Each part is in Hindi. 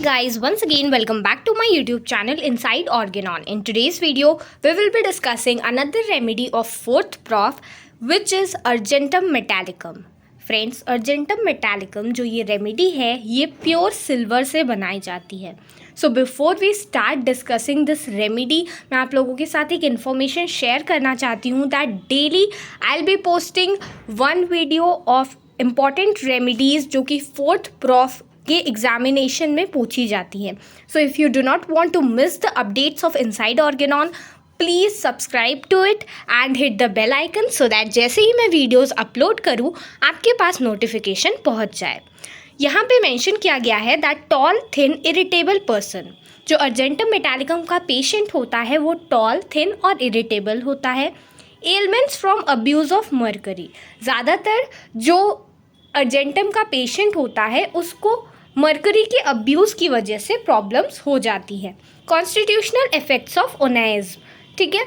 Guys, once again welcome back to my YouTube channel Inside Organon. In today's video we will be discussing another remedy of 4th prof which is Argentum metallicum. Friends, argentum metallicum जो ये रेमेडी है ये प्योर सिल्वर से बनाई जाती है. So before we start discussing this remedy मैं आप लोगों के साथ एक इन्फॉर्मेशन शेयर करना चाहती हूँ that daily I will be posting one video of important remedies जो कि 4th प्रॉफ के एग्जामिनेशन में पूछी जाती हैं. So if you do not want to miss the updates of inside Organon please subscribe to it and hit the bell icon so that जैसे ही मैं वीडियोस अपलोड करूँ आपके पास नोटिफिकेशन पहुँच जाए. यहाँ पे मेंशन किया गया है that toll thin irritable person, जो अर्जेंटम मेटालिकम का पेशेंट होता है वो टॉल थिन और इरिटेबल होता है. Elements from abuse of mercury, ज़्यादातर जो अर्जेंटम का पेशेंट होता है उसको मर्करी के अब्यूज़ की वजह से प्रॉब्लम्स हो जाती है. कॉन्स्टिट्यूशनल इफेक्ट्स ऑफ ओनाइज्म, ठीक है.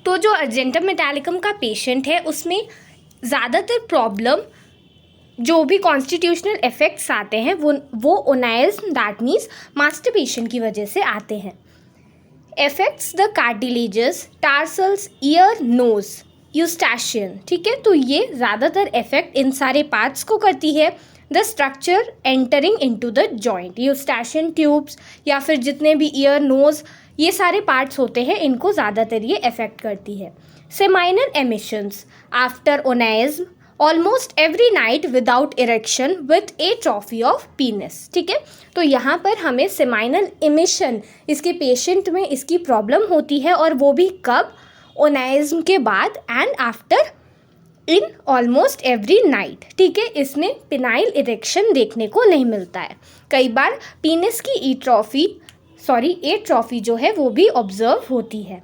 तो जो अर्जेंटम मेटालिकम का पेशेंट है उसमें ज़्यादातर प्रॉब्लम जो भी कॉन्स्टिट्यूशनल इफेक्ट्स आते हैं वो ओनाइज्म दैट मीन्स मास्टरबेशन की वजह से आते हैं. Effects the cartilages, tarsals, ear, nose, Eustachian, ठीक है. तो ये ज़्यादातर इफेक्ट इन सारे पार्ट्स को करती है. The structure entering into the joint, Eustachian tubes या फिर जितने भी ईयर, नोज, ये सारे पार्ट्स होते हैं इनको ज़्यादातर ये अफेक्ट करती है. Seminal emissions after onanism almost every night without erection with atrophy of penis, ठीक है. तो यहाँ पर हमें सेमाइनल एमिशन इसके पेशेंट में इसकी प्रॉब्लम होती है और वो भी कब, ओनाइज्म के बाद and after in almost every night, ठीक है. इसमें पिनाइल इरेक्शन देखने को नहीं मिलता है. कई बार पीनिस की एट्रोफी जो है वो भी ऑब्जर्व होती है.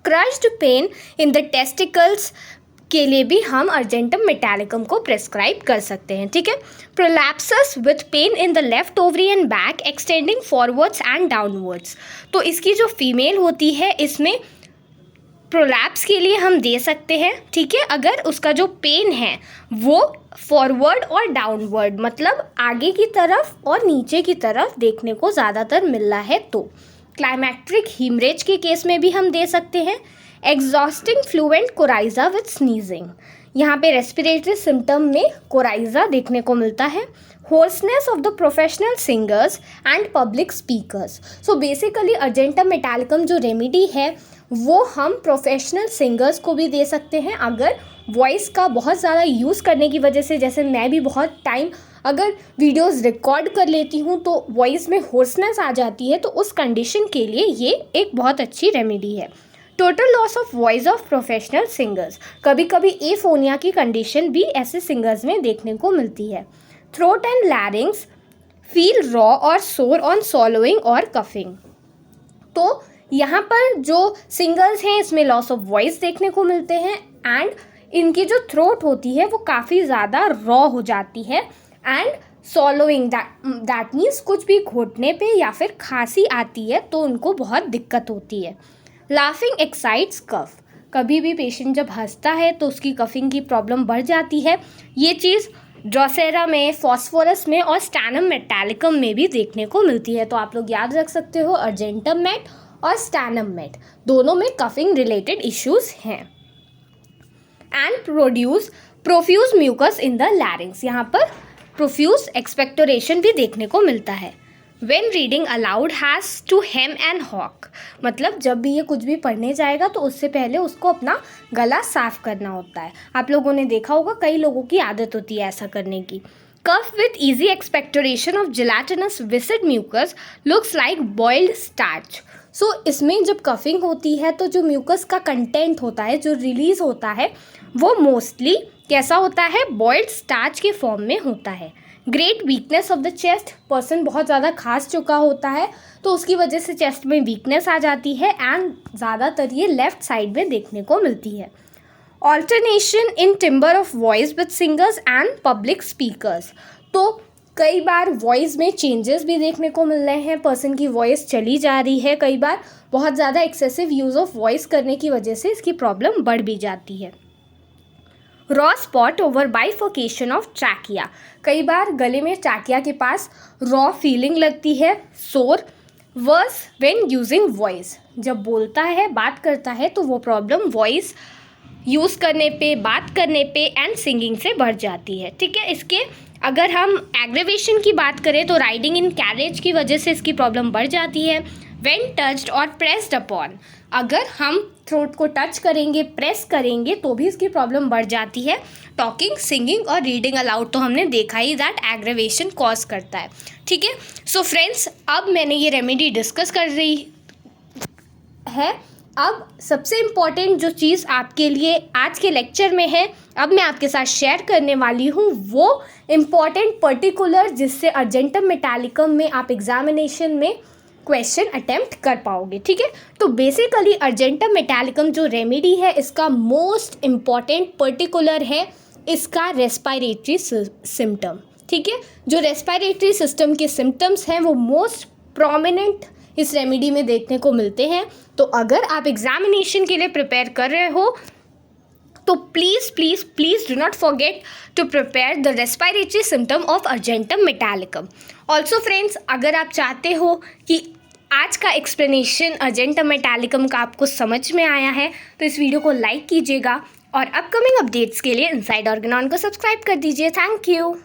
Crushed pen in the testicles के लिए भी हम अर्जेंटम मेटालिकम को प्रेस्क्राइब कर सकते हैं, ठीक है. Prolapsus with pain in the left ovary and back extending forwards and downwards, तो इसकी जो फीमेल होती है इसमें प्रोलैप्स के लिए हम दे सकते हैं, ठीक है. अगर उसका जो पेन है वो फॉरवर्ड और डाउनवर्ड मतलब आगे की तरफ और नीचे की तरफ देखने को ज़्यादातर मिल रहा है तो. क्लाइमैक्ट्रिक हीमरेज के केस में भी हम दे सकते हैं. Exhausting fluent coryza with sneezing, यहाँ पे रेस्पिरेटरी सिम्टम में कोराइजा देखने को मिलता है. Hoarseness of the professional singers and public speakers, so basically argentum metallicum जो रेमेडी है वो हम प्रोफेशनल सिंगर्स को भी दे सकते हैं. अगर वॉइस का बहुत ज़्यादा यूज़ करने की वजह से, जैसे मैं भी बहुत टाइम अगर वीडियोस रिकॉर्ड कर लेती हूँ तो वॉइस में होर्सनेस आ जाती है, तो उस कंडीशन के लिए ये एक बहुत अच्छी रेमेडी है. Total loss of voice of professional singers, कभी कभी एफोनिया की कंडीशन भी ऐसे सिंगर्स में देखने को मिलती है. थ्रोट एंड लैरिंग्स फील रॉ और सोर ऑन सॉलोइंग और कफिंग, तो यहाँ पर जो सिंगर्स हैं इसमें लॉस ऑफ वॉइस देखने को मिलते हैं एंड इनकी जो थ्रोट होती है वो काफ़ी ज़्यादा रॉ हो जाती है एंड सॉलोइंग दैट मीन्स कुछ भी घोटने पे या फिर खांसी आती है तो उनको बहुत दिक्कत होती है. लाफिंग एक्साइट्स कफ, कभी भी पेशेंट जब हंसता है तो उसकी कफिंग की प्रॉब्लम बढ़ जाती है. ये चीज़ ड्रोसेरा में, फॉस्फोरस में और स्टैनम मेटालिकम में भी देखने को मिलती है. तो आप लोग याद रख सकते हो अर्जेंटम मेट और स्टैनम मेट दोनों में कफिंग रिलेटेड इश्यूज हैं. And profuse mucus in the larynx, यहाँ पर प्रोफ्यूज एक्सपेक्टोरेशन भी देखने को मिलता है. When reading aloud has to hem and hawk, मतलब जब भी ये कुछ भी पढ़ने जाएगा तो उससे पहले उसको अपना गला साफ करना होता है. आप लोगों ने देखा होगा कई लोगों की आदत होती है ऐसा करने की. Cough with easy expectoration of gelatinous viscid mucus looks like boiled starch, so इसमें जब कफिंग होती है तो जो म्यूकस का कंटेंट होता है जो रिलीज होता है वो मोस्टली कैसा होता है, बॉइल्ड स्टार्च के फॉर्म में होता है. Great weakness of the chest, person बहुत ज़्यादा खांस चुका होता है तो उसकी वजह से चेस्ट में वीकनेस आ जाती है एंड ज़्यादातर ये लेफ्ट साइड में देखने को मिलती है. Alternation in timber of voice with singers and public speakers, तो कई बार वॉइस में चेंजेस भी देखने को मिल रहे हैं, पर्सन की वॉइस चली जा रही है. कई बार बहुत ज़्यादा एक्सेसिव यूज़ ऑफ वॉइस करने की वजह से इसकी प्रॉब्लम बढ़ भी जाती है. Raw spot over bifurcation of trachea, कई बार गले में ट्रैकिया के पास रॉ फीलिंग लगती है। सोर वर्स व्हेन यूजिंग वॉइस, जब बोलता है बात करता है तो वो प्रॉब्लम वॉइस यूज़ करने पे, बात करने पे एंड सिंगिंग से बढ़ जाती है। ठीक है, इसके अगर हम एग्रेवेशन की बात करें तो राइडिंग इन कैरेज की वजह से इसकी प्रॉब्लम बढ़ जाती है। व्हेन टच्ड और प्रेस्ड अपॉन, अगर हम थ्रोट को टच करेंगे, प्रेस करेंगे तो भी इसकी प्रॉब्लम बढ़ जाती है। टॉकिंग, सिंगिंग और रीडिंग अलाउड तो हमने देखा ही दैट एग्रेवेशन कॉज करता है। ठीक है, सो फ्रेंड्स, अब मैंने ये रेमेडी डिस्कस कर रही है। अब सबसे इम्पॉर्टेंट जो चीज़ आपके लिए आज के लेक्चर में है, अब मैं आपके साथ शेयर करने वाली हूँ, वो इम्पॉर्टेंट पर्टिकुलर जिससे अर्जेंटम मेटालिकम में आप एग्जामिनेशन में क्वेश्चन अटेम्प्ट कर पाओगे। ठीक है, तो बेसिकली अर्जेंटम मेटालिकम जो रेमेडी है इसका मोस्ट इम्पॉर्टेंट पर्टिकुलर है इसका रेस्पिरेटरी सिम्टम। ठीक है, जो रेस्पिरेटरी सिस्टम के सिम्टम्स हैं वो मोस्ट प्रोमिनेंट इस रेमेडी में देखने को मिलते हैं। तो अगर आप एग्जामिनेशन के लिए प्रिपेयर कर रहे हो तो please please please do not forget to prepare the respiratory symptom of argentum metallicum. Also friends, अगर आप चाहते हो कि आज का एक्सप्लेनेशन अर्जेंटम मेटालिकम का आपको समझ में आया है तो इस वीडियो को लाइक कीजिएगा और अपकमिंग अपडेट्स के लिए इनसाइड ऑर्गेनॉन को सब्सक्राइब कर दीजिए। Thank you.